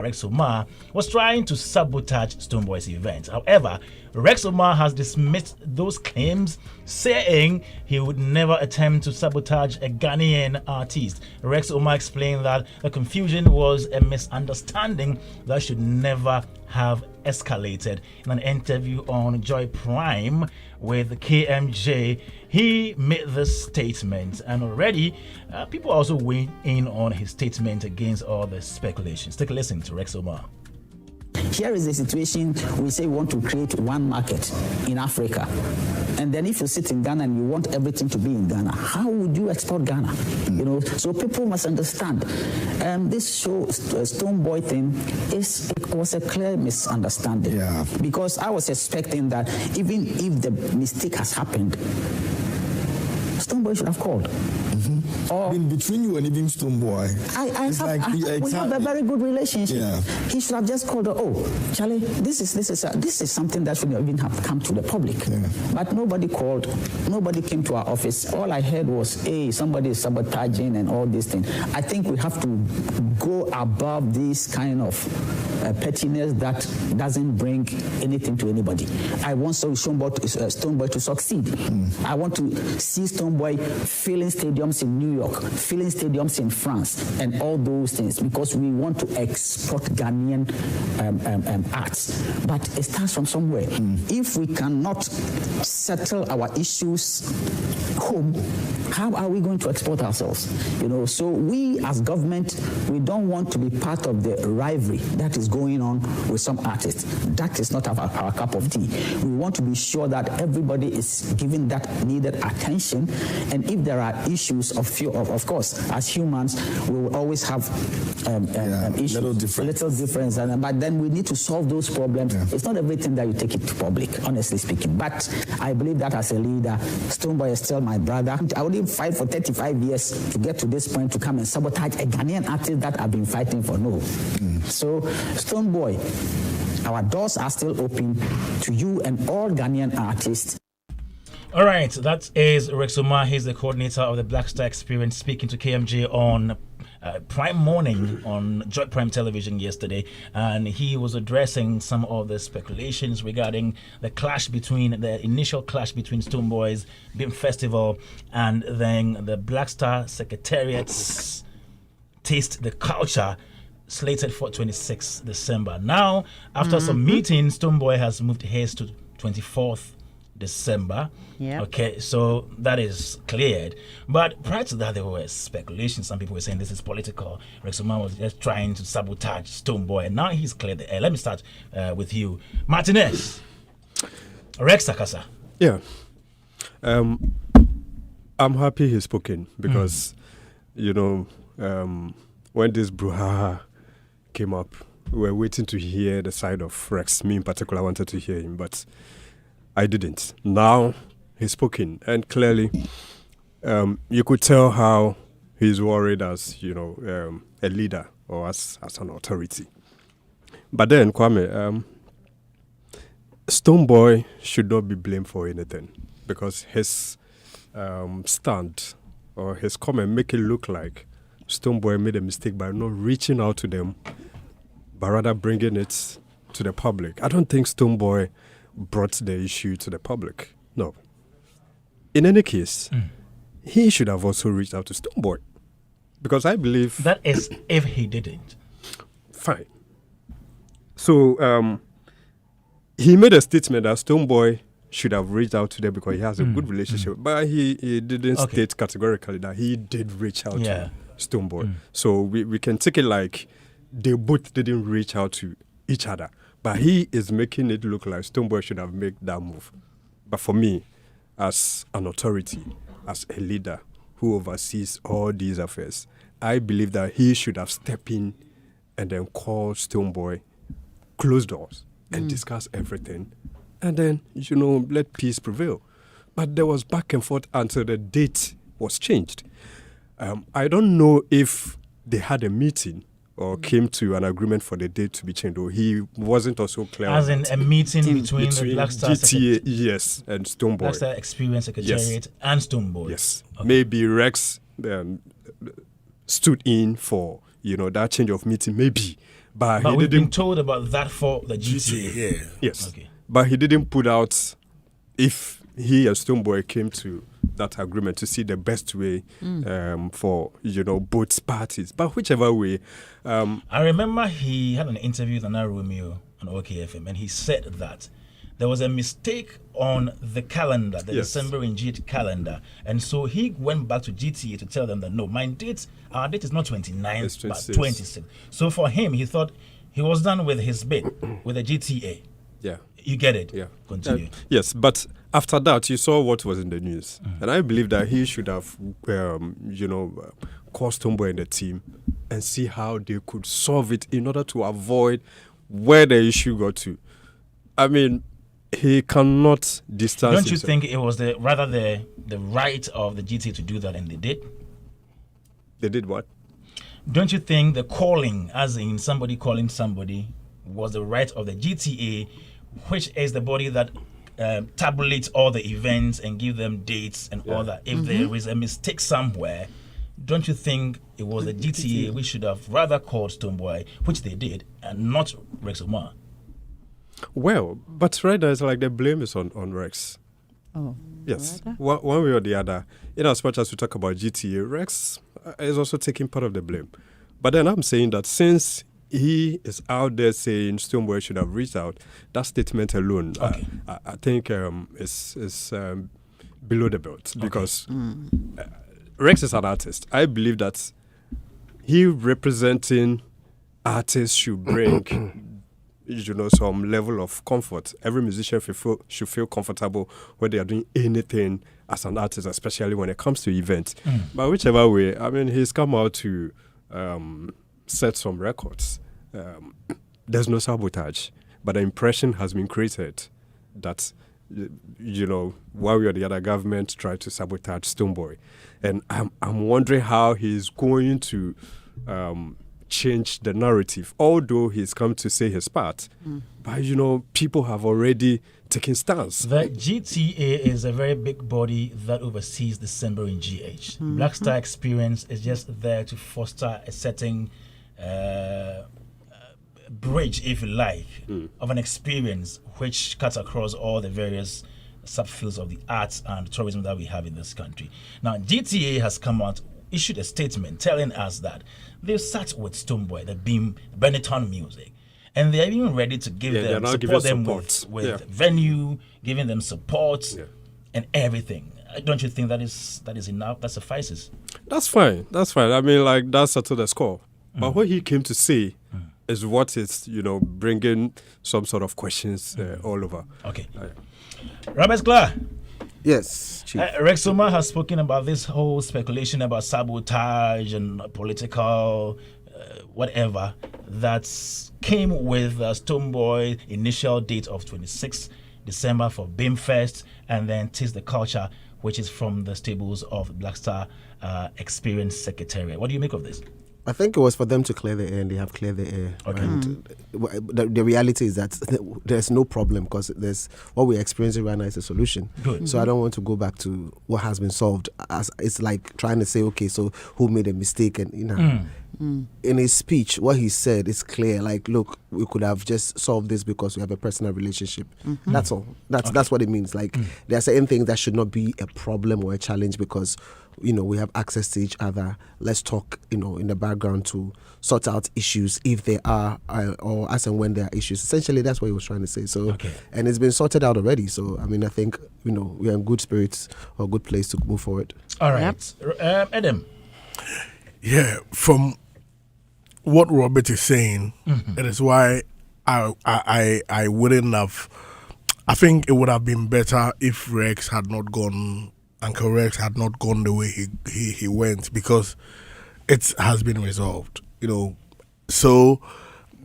Rex Omar was trying to sabotage Stonebwoy's event. However, Rex Omar has dismissed those claims, saying he would never attempt to sabotage a Ghanaian artist. Rex Omar explained that the confusion was a misunderstanding that should never have escalated. In an interview on Joy Prime with KMJ, he made this statement, and already people are also weighing in on his statement against all the speculations. Take a listen to Rex Omar. Here is the situation. We say we want to create one market in Africa. And then if you sit in Ghana and you want everything to be in Ghana, how would you export Ghana? You know, so people must understand. This show, Stonebwoy thing, it was a clear misunderstanding. Yeah. Because I was expecting that even if the mistake has happened, Stonebwoy should have called. Or between you and even Stonebwoy, we have a very good relationship. Yeah. He should have just called her, oh, Charlie, this is something that shouldn't even have come to the public. Yeah. But nobody called, nobody came to our office. All I heard was, hey, somebody is sabotaging and all these things. I think we have to go above this kind of pettiness that doesn't bring anything to anybody. I want Stonebwoy to succeed. I want to see Stonebwoy filling stadiums in New York, filling stadiums in France, and all those things, because we want to export Ghanaian arts. But it starts from somewhere. If we cannot settle our issues home, how are we going to export ourselves? You know, so we as government, we don't want to be part of the rivalry that is going on with some artists. That is not our cup of tea. We want to be sure that everybody is given that needed attention, and if there are issues of course, as humans, we will always have issues, little difference, but then we need to solve those problems. Yeah. It's not everything that you take it to public, honestly speaking. But I believe that as a leader, Stonebwoy is still my brother. I would even fight for 35 years to get to this point, to come and sabotage a Ghanaian artist that I've been fighting for. No. So, Stonebwoy, our doors are still open to you and all Ghanaian artists. All right, that is Rex Omar. He's the coordinator of the Black Star Experience, speaking to KMJ on Prime Morning on Joy Prime Television yesterday, and he was addressing some of the speculations regarding the initial clash between Stonebwoy's BIM Festival and then the Black Star Secretariat's Taste the Culture, slated for 26 December. Now, after some meetings, Stonebwoy has moved his to 24th December. Yeah. Okay, so that is cleared. But prior to that, there were speculations. Some people were saying this is political. Rex Omar was just trying to sabotage Stonebwoy, and now he's cleared the air. Let me start with you, Martinez. Rex Akasa. Yeah. I'm happy he's spoken, because, you know, when this brouhaha came up, we were waiting to hear the side of Rex. Me in particular, I wanted to hear him, but I didn't. Now he's spoken, and clearly you could tell how he's worried as, you know, a leader or as an authority. But then, Kwame, Stonebwoy should not be blamed for anything, because his stand or his comment make it look like Stonebwoy made a mistake by not reaching out to them, but rather bringing it to the public. I don't think Stonebwoy brought the issue to the public. No. In any case, he should have also reached out to Stonebwoy, because I believe that is if he didn't. Fine. So he made a statement that Stonebwoy should have reached out to them because he has a good relationship, but he didn't state categorically that he did reach out to Stonebwoy. So we can take it like they both didn't reach out to each other. But he is making it look like Stonebwoy should have made that move. But for me, as an authority, as a leader who oversees all these affairs, I believe that he should have stepped in and then called Stonebwoy, close doors, and discuss everything. And then, you know, let peace prevail. But there was back and forth until the date was changed. I don't know if they had a meeting or came to an agreement for the date to be changed, or he wasn't also clear. As in a meeting between the Black Star GTA, yes, and Stonebwoy. Black Star Experience Secretariat and Stonebwoy. Yes. Okay. Maybe Rex stood in for, you know, that change of meeting, maybe. But we've been told about that for the GTA. Yeah. Yes. Okay. But he didn't put out if he and Stonebwoy came to that agreement to see the best way for, both parties. But whichever way. I remember he had an interview with Anna Romeo on OKFM, and he said that there was a mistake on the calendar, the December in G8 calendar. And so he went back to GTA to tell them that, no, our date is not 29, but 26. So for him, he thought he was done with his bid with the GTA. Yeah. You get it? Yeah. Continue. Yes, but after that, you saw what was in the news. And I believe that he should have, called Stonebwoy and the team and see how they could solve it in order to avoid where the issue got to. I mean, he cannot distance Don't you himself. think it was the right of the GTA to do that, and they did? They did what? Don't you think the calling, as in somebody calling somebody, was the right of the GTA, which is the body that tabulates all the events and give them dates and all that? If there is a mistake somewhere, don't you think it was the GTA we should have rather called Stonebwoy, which they did, and not Rex Omar? Well, but right now it's like the blame is on Rex. Oh. Yes, one way or the other. In as much as we talk about GTA, Rex is also taking part of the blame. But then I'm saying that since he is out there saying Stonebwoy should have reached out, that statement alone, I think is below the belt. Because Rex is an artist. I believe that he representing artists should bring some level of comfort. Every musician should feel comfortable when they are doing anything as an artist, especially when it comes to events. But whichever way, I mean, he's come out to set some records. There's no sabotage, but the impression has been created that, one way or the other, government tried to sabotage Stonebwoy. And I'm wondering how he's going to change the narrative, although he's come to say his part. But, people have already taken stance. The GTA is a very big body that oversees December in GH. Black Star Experience is just there to foster a certain bridge, if you like, of an experience which cuts across all the various subfields of the arts and tourism that we have in this country. Now, GTA has come out, issued a statement telling us that they've sat with Stonebwoy, the Beam, Benetton Music, and they're even ready to give them support with venue, giving them support and everything. Don't you think that is enough? That suffices? That's fine. I mean, that's settled the score. But what he came to say is what is, bringing some sort of questions all over. Okay. Robert Clark. Yes, Chief. Rex Omar has spoken about this whole speculation about sabotage and political whatever that came with Stonebwoy initial date of 26th December for Beamfest, and then Taste the Culture, which is from the stables of Black Star Experience Secretariat. What do you make of this? I think it was for them to clear the air, and they have cleared the air. Okay. And the reality is that there's no problem, because there's what we're experiencing right now is a solution. Good. So I don't want to go back to what has been solved. As it's like trying to say, okay, so who made a mistake? And in his speech, what he said is clear. Like, look, we could have just solved this because we have a personal relationship. That's all. That's what it means. Like, there are certain things that should not be a problem or a challenge because we have access to each other. Let's talk, in the background to sort out issues if there are, or as and when there are issues. Essentially, that's what he was trying to say. So, and it's been sorted out already. So, I mean, I think, we're in good spirits or good place to move forward. All right. Adam. Yeah, from what Robert is saying, it is why I wouldn't have. I think it would have been better if Rex had not gone. Uncle Rex had not gone the way he went, because it has been resolved, So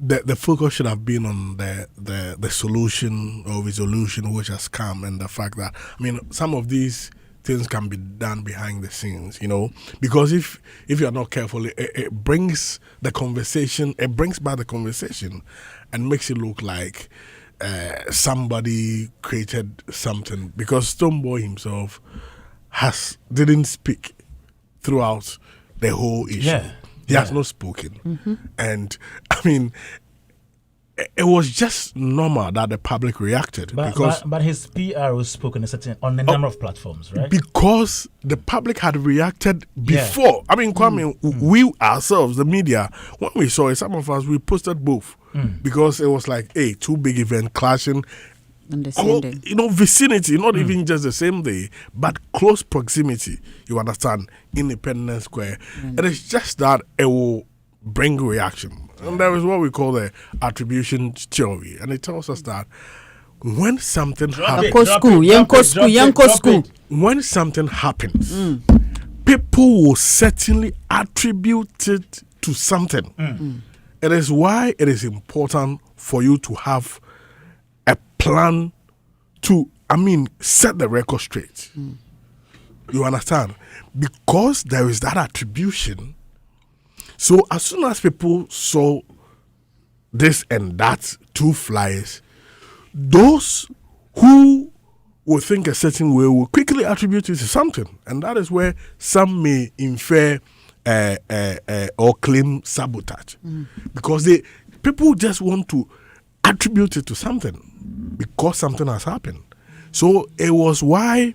the focus should have been on the solution or resolution which has come, and the fact that, some of these things can be done behind the scenes, because if you're not careful, it brings the conversation, it brings back the conversation and makes it look like somebody created something, because Stonebwoy himself didn't speak throughout the whole issue. He has not spoken. And it was just normal that the public reacted. But his PR was spoken on a number of platforms, right? Because the public had reacted before. I mean, Kwame, we ourselves, the media, when we saw it, some of us, we posted both. Because it was like, hey, two big events clashing. On the same day. Vicinity, not even just the same day, but close proximity, you understand, Independence Square. It is just that it will bring reaction. And there is what we call the attribution theory. And it tells us that when something happens, when something happens, people will certainly attribute it to something. It is why it is important for you to have a plan to, set the record straight. You understand? Because there is that attribution. So as soon as people saw this and that, two flyers, those who will think a certain way will quickly attribute it to something. And that is where some may infer or claim sabotage. Because people just want to attribute it to something because something has happened. So it was why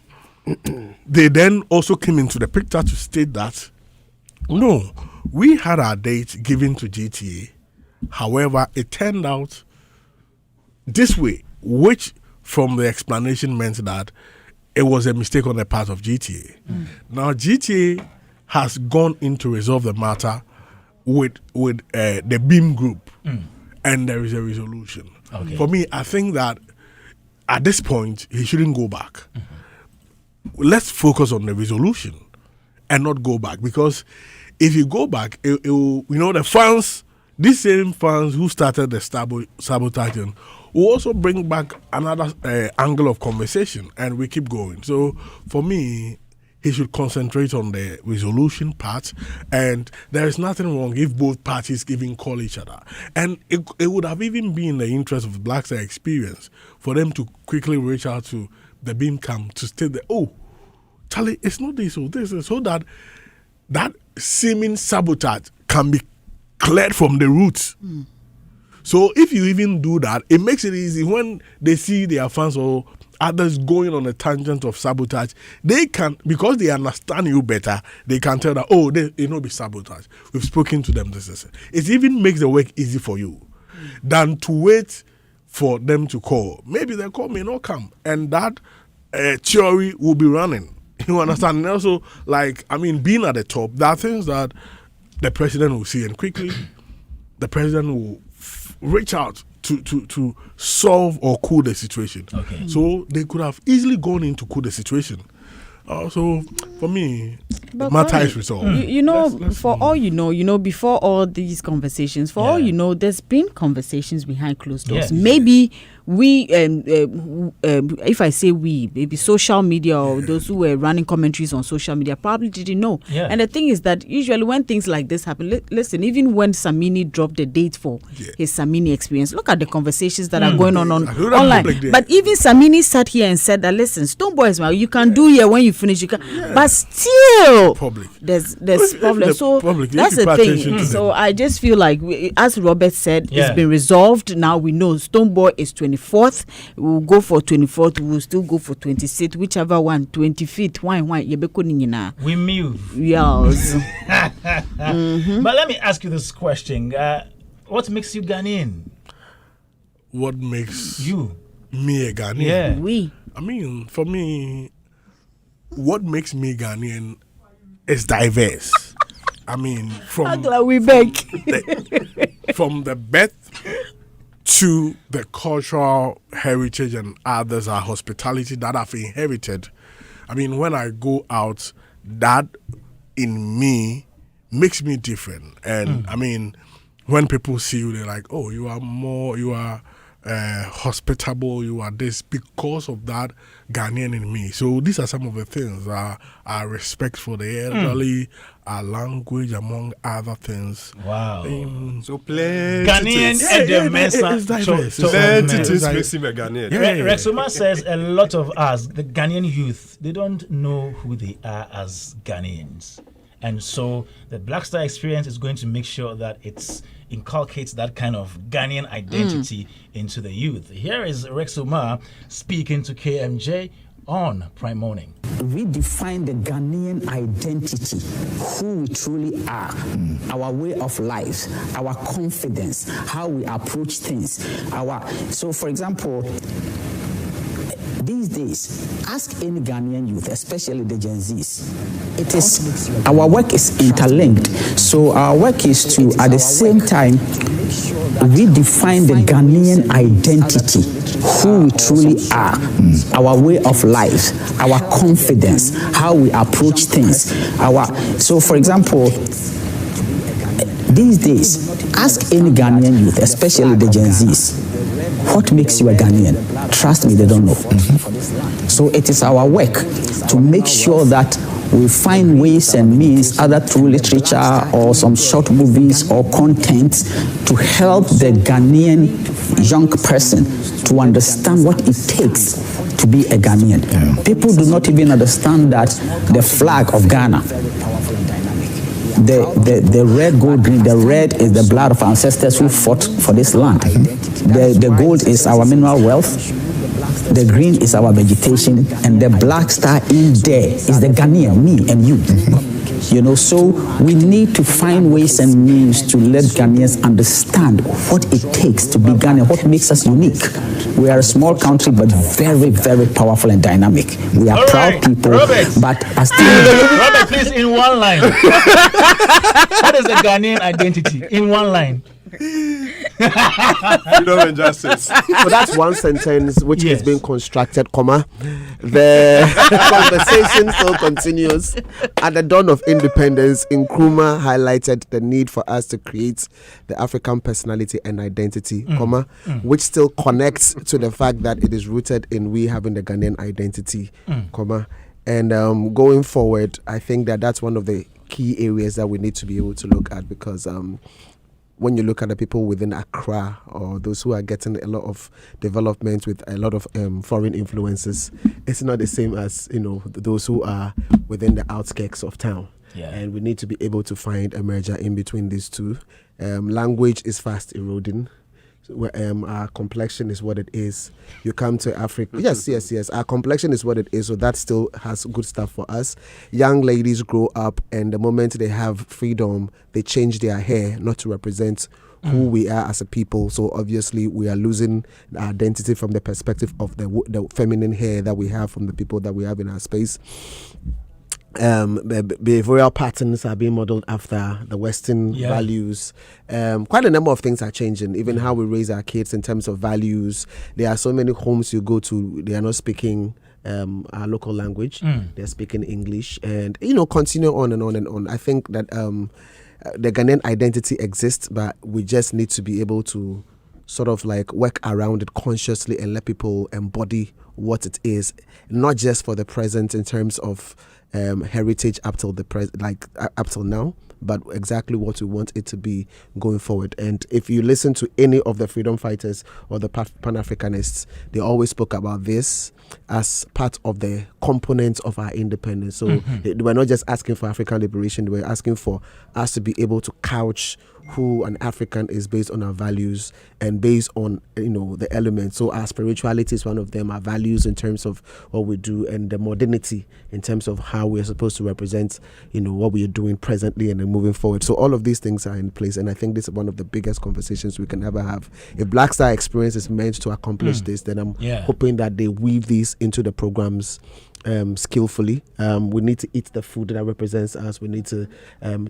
they then also came into the picture to state that, no, we had our date given to GTA. However, it turned out this way, which from the explanation meant that it was a mistake on the part of GTA. Now, GTA has gone in to resolve the matter with the Beam Group, and there is a resolution. Okay. For me, I think that at this point, he shouldn't go back. Let's focus on the resolution and not go back, because if you go back, the fans, these same fans who started the sabotaging, will also bring back another angle of conversation, and we keep going. So for me, he should concentrate on the resolution part, and there is nothing wrong if both parties even call each other. And it would have even been in the interest of Black Star Experience for them to quickly reach out to the Beam Camp to state that, oh, Charlie, it's not this or this, so that seeming sabotage can be cleared from the roots. So if you even do that, it makes it easy when they see their fans or others going on a tangent of sabotage. They can, because they understand you better, they can tell that, oh, it not be sabotage. We've spoken to them. It even makes the work easy for you than to wait for them to call. Maybe the call may not come, and that theory will be running. You understand? And also, being at the top, there are things that the president will see, and quickly the president will reach out to solve or cool the situation. Okay. So they could have easily gone in to cool the situation. So for me, the matter is resolved. For all you know, before all these conversations, all you know, there's been conversations behind closed doors. Yeah. Maybe we, if I say we, maybe social media or those who were running commentaries on social media probably didn't know. Yeah. And the thing is that usually when things like this happen, listen, even when Samini dropped the date for his Samini experience, look at the conversations that are going on online. But even Samini sat here and said that, listen, Stonebwoy is well, you can do here when you finish, you can, but still there's problem. So that's the thing. So I just feel like, as Robert said, it's been resolved. Now we know Stonebwoy is 24th. We'll go for 24th. We'll still go for 26th. Whichever one, 25th. Why? We move. Yes. But let me ask you this question: what makes you Ghanaian? What makes you me a Ghanaian? Yeah. We. I mean, for me, what makes me Ghanaian is diverse. I mean, from the birth to the cultural heritage and others, our hospitality that I've inherited. I mean, when I go out, that in me makes me different. And I mean, when people see you, they're like, oh, you are hospitable, you are this, because of that Ghanaian in me. So these are some of the things. Our respect for the elderly, our language, among other things. Wow. So Ghanaian and the Mensa. Plenty things makes him a Ghanaian. Rexoma says a lot of us, the Ghanaian youth, they don't know who they are as Ghanaians. And so the Black Star Experience is going to make sure that it's inculcates that kind of Ghanaian identity into the youth. Here is Rex Omar speaking to KMJ on Prime Morning. Redefine the Ghanaian identity, who we truly are, our way of life, our confidence, how we approach things. So, for example, these days, ask any Ghanaian youth, especially the Gen Zs. Our work is interlinked. So our work is to, at the same time, redefine the Ghanaian identity, who we truly are, our way of life, our confidence, how we approach things. So, for example, these days, ask any Ghanaian youth, especially the Gen Zs, what makes you a Ghanaian? Trust me, they don't know. So it is our work to make sure that we find ways and means, either through literature or some short movies or content, to help the Ghanaian young person to understand what it takes to be a Ghanaian. People do not even understand that the flag of Ghana, the red, gold, green, the red is the blood of ancestors who fought for this land. The gold is our mineral wealth. The green is our vegetation, and the black star in there is the Ghanaian, me and you. So we need to find ways and means to let Ghanaians understand what it takes to be Ghanaian, what makes us unique. We are a small country, but very, very powerful and dynamic. We are proud people, but as Robert, please, in one line. What is the Ghanaian identity? In one line. Freedom and justice. So that's one sentence which is being constructed, comma. The conversation still continues. At the dawn of independence, Nkrumah highlighted the need for us to create the African personality and identity, comma, which still connects to the fact that it is rooted in we having the Ghanaian identity, comma. And going forward, I think that that's one of the key areas that we need to be able to look at, because when you look at the people within Accra, or those who are getting a lot of development with a lot of foreign influences, it's not the same as those who are within the outskirts of town. And we need to be able to find a merger in between these two. Language is fast eroding. Our complexion is what it is. You come to Africa, yes. Our complexion is what it is, so that still has good stuff for us. Young ladies grow up, and the moment they have freedom, they change their hair not to represent who we are as a people. So obviously we are losing the identity from the perspective of the feminine hair that we have from the people that we have in our space. The behavioral patterns are being modeled after the Western values. Quite a number of things are changing, even how we raise our kids in terms of values. There are so many homes you go to, they are not speaking our local language, they're speaking English, and continue on and on and on. I think that the Ghanaian identity exists, but we just need to be able to sort of like work around it consciously and let people embody what it is, not just for the present in terms of heritage up till up till now, but exactly what we want it to be going forward. And if you listen to any of the freedom fighters or the Pan-Africanists, they always spoke about this as part of the components of our independence. So they were not just asking for African liberation, they were asking for us to be able to couch who an African is based on our values and based on the elements. So our spirituality is one of them, our values in terms of what we do, and the modernity in terms of how we're supposed to represent what we are doing presently and then moving forward. So all of these things are in place, and I think this is one of the biggest conversations we can ever have. If Black Star Experience is meant to accomplish this, then I'm hoping that they weave these into the programs skillfully. We need to eat the food that represents us. We need to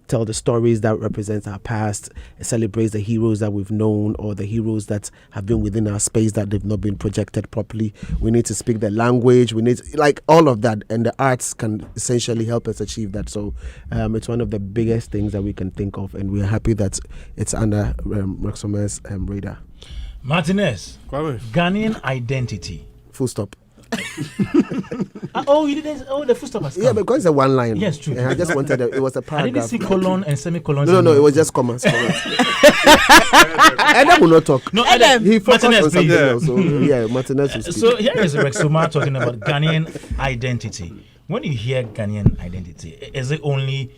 tell the stories that represent our past, celebrate the heroes that we've known or the heroes that have been within our space that they've not been projected properly. We need to speak the language. We need to, all of that, and the arts can essentially help us achieve that. So it's one of the biggest things that we can think of, and we're happy that it's under Rex Omar's radar. Martinez, Ghanaian identity. Full stop. You didn't. The full stop has come. Yeah, because it's a one line. Yes, true. And I just wanted it was a paragraph. I didn't see colon and semicolon. No, it was just commas. Adam will not talk. No, Adam. He focused on something please. else. So Martinez will speak. So here is Rex Omar talking about Ghanaian identity. When you hear Ghanaian identity, is it only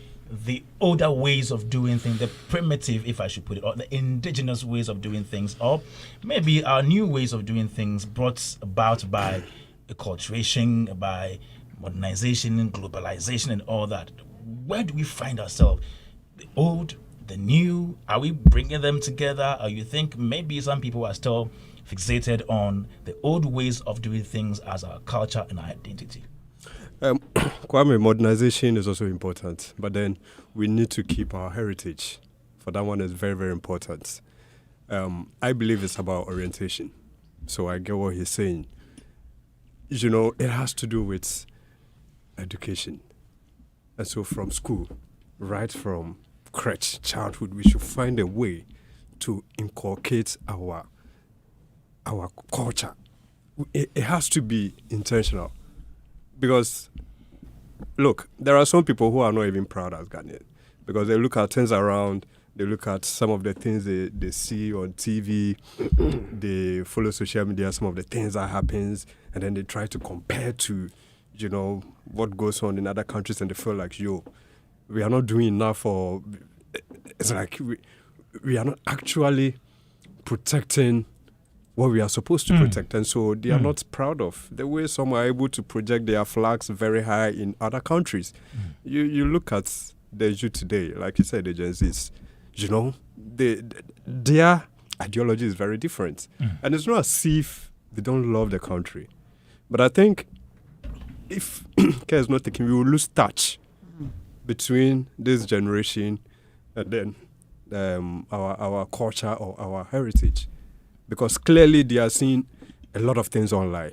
the older ways of doing things, the primitive, if I should put it, or the indigenous ways of doing things, or maybe our new ways of doing things brought about by acculturation, by modernization, globalization, and all that. Where do we find ourselves? The old, the new? Are we bringing them together? Or you think maybe some people are still fixated on the old ways of doing things as our culture and our identity? Kwame, modernization is also important, but then we need to keep our heritage. For that one is very, very important. I believe it's about orientation. So I get what he's saying. You know, it has to do with education. And so from school, right from crèche, childhood, we should find a way to inculcate our culture. It has to be intentional. Because, look, there are some people who are not even proud as Ghanaian. Because they look at things around, they look at some of the things they see on TV, they follow social media, some of the things that happens, and then they try to compare to, you know, what goes on in other countries, and they feel like, we are not doing enough, or it's like we are not actually protecting what we are supposed to protect. And so they are not proud of the way some are able to project their flags very high in other countries. You look at the youth today, like you said, the Gen Zs, you know, their ideology is very different. And it's not as if they don't love the country. But I think if care is not taken, we will lose touch between this generation and then our culture or our heritage. Because clearly they are seeing a lot of things online.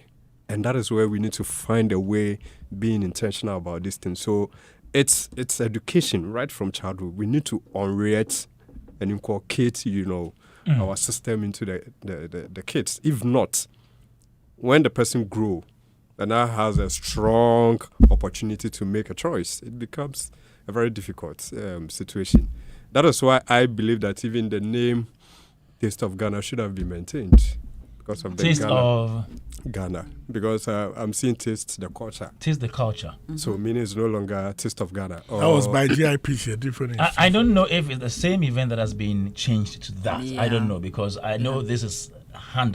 And that is where we need to find a way being intentional about this thing. So it's education right from childhood. We need to unreate and inculcate, you know, our system into the kids. If not, when the person grows and now has a strong opportunity to make a choice, it becomes a very difficult situation. That is why I believe that even the name Taste of Ghana should have been maintained because of the Taste of Ghana. Because I'm seeing Taste the Culture. Taste the Culture. So meaning it's no longer Taste of Ghana. That was by GIPC, a different I don't know if it's the same event that has been changed to that. I don't know, because I know this is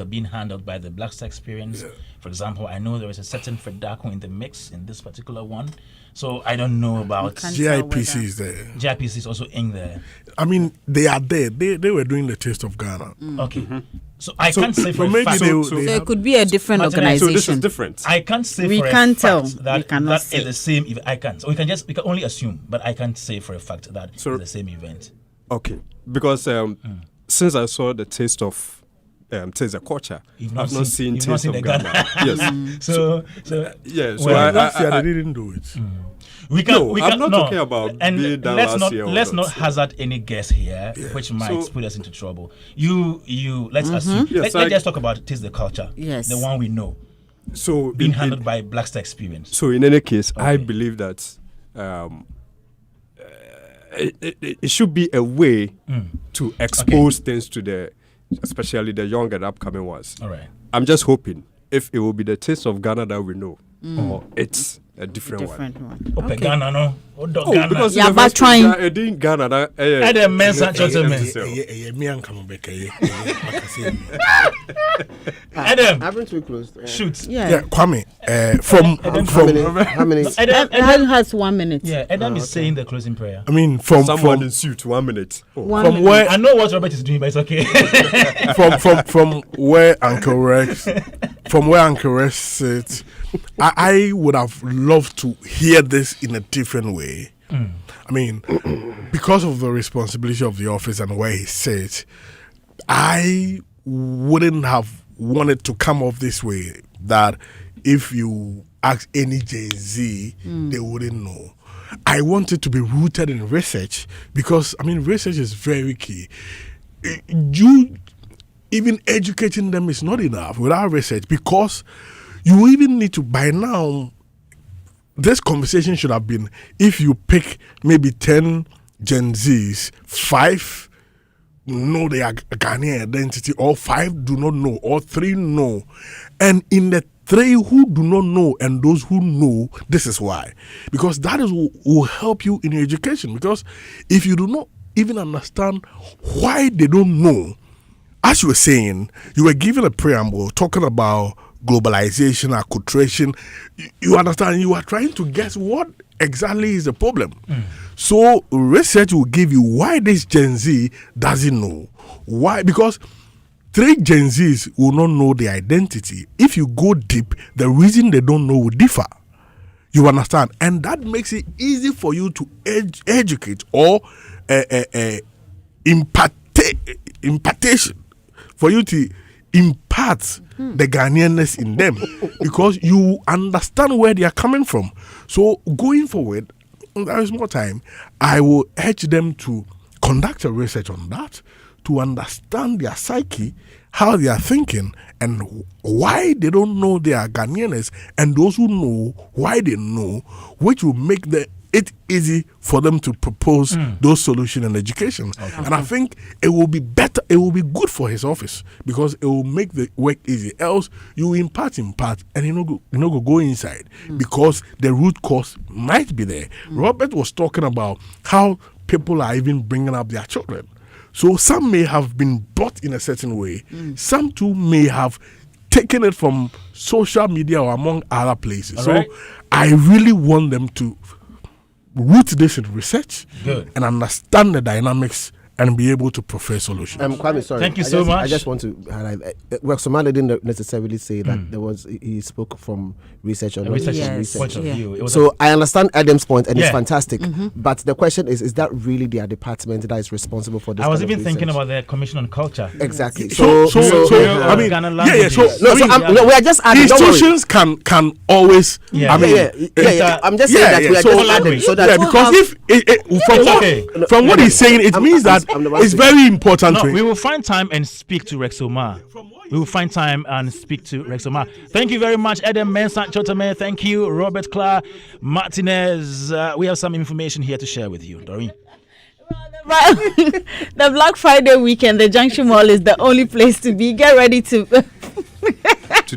being handled by the Black Star Experience. Yeah. For example, I know there is a certain Fredako in the mix in this particular one. So I don't know about GIPC is there. GIPC is also in there. I mean, they are there. They were doing the Taste of Ghana. Okay. So I can't say for a fact. So it could be a different organization. So this is different. I can't say for a fact that is the same event. I can't. So we can only assume, but I can't say for a fact that it's the same event. Okay. Because since I saw the Taste of Taste the Culture, I've not seen Taste of Ghana. Yes. So last year they didn't do it. I'm not talking about being done last year. Let's not hazard any guess here, which might put us into trouble. Let's assume. Let's just talk about Taste the Culture. Yes. The one we know. So being handled by Black Star Experience. So in any case, I believe that it should be a way to expose things to especially the young and upcoming ones. All right. I'm just hoping if it will be the Taste of Ghana that we know, or it's a different one. Okay. Ghana, no. Ghana. Because but trying. Ghana. Adam, haven't we closed? Shoot. Yeah, Kwame. From how many? Adam has 1 minute. Yeah, Adam is saying the closing prayer. I mean, from in suit, 1 minute. From where I know what Robert is doing, but it's okay. from where Uncle Rex, sits, I would have loved to hear this in a different way. I mean, because of the responsibility of the office and where he sits, I wouldn't have wanted to come off this way, that if you ask any Jay-Z, they wouldn't know. I want it to be rooted in research, because, I mean, research is very key. You even educating them is not enough without research, because you even need to, by now, this conversation should have been, if you pick maybe 10 Gen Zs, 5 know their Ghanaian identity, or 5 do not know, or 3 know. And in the 3 who do not know and those who know, this is why. Because that is will help you in your education. Because if you do not even understand why they don't know, as you were saying, you were given a preamble talking about globalization, acculturation. You understand, you are trying to guess what exactly is the problem. So research will give you why this Gen Z doesn't know. Why? Because 3 Gen Zs will not know their identity. If you go deep, the reason they don't know will differ. You understand? And that makes it easy for you to educate or impartation, for you to impart the Ghanaianness in them, because you understand where they are coming from. So going forward, there is more time, I will urge them to conduct a research on that, to understand their psyche, how they are thinking, and why they don't know they are Ghanaians, and those who know why they know, which will make it easy for them to propose those solutions in education. Okay. And I think it will be better, it will be good for his office, because it will make the work easy. Else you impart, and you know go inside, because the root cause might be there. Robert was talking about how people are even bringing up their children. So some may have been brought in a certain way. Some too may have taken it from social media or among other places. So I really want them to root this in research and understand the dynamics and be able to prefer solutions. Kwame, sorry. Thank you so much. I just want to highlight. Somali didn't necessarily say that he spoke from research on research point of view. So I understand Adam's point, and it's fantastic. But the question is that really their department that is responsible for this? I was even thinking about the Commission on Culture. Exactly. So I mean, we are just adding. Institutions can always. I'm just saying that we are just adding, so that because from what he's saying, it means that it's very important. We will find time and speak to Rex Omar. We will find time and speak to Rex Omar. Thank you very much, Adam Mensah Chotame. Thank you, Robert Clark Martinez. We have some information here to share with you, Doreen. The Black Friday weekend, the Junction Mall is the only place to be. Get ready to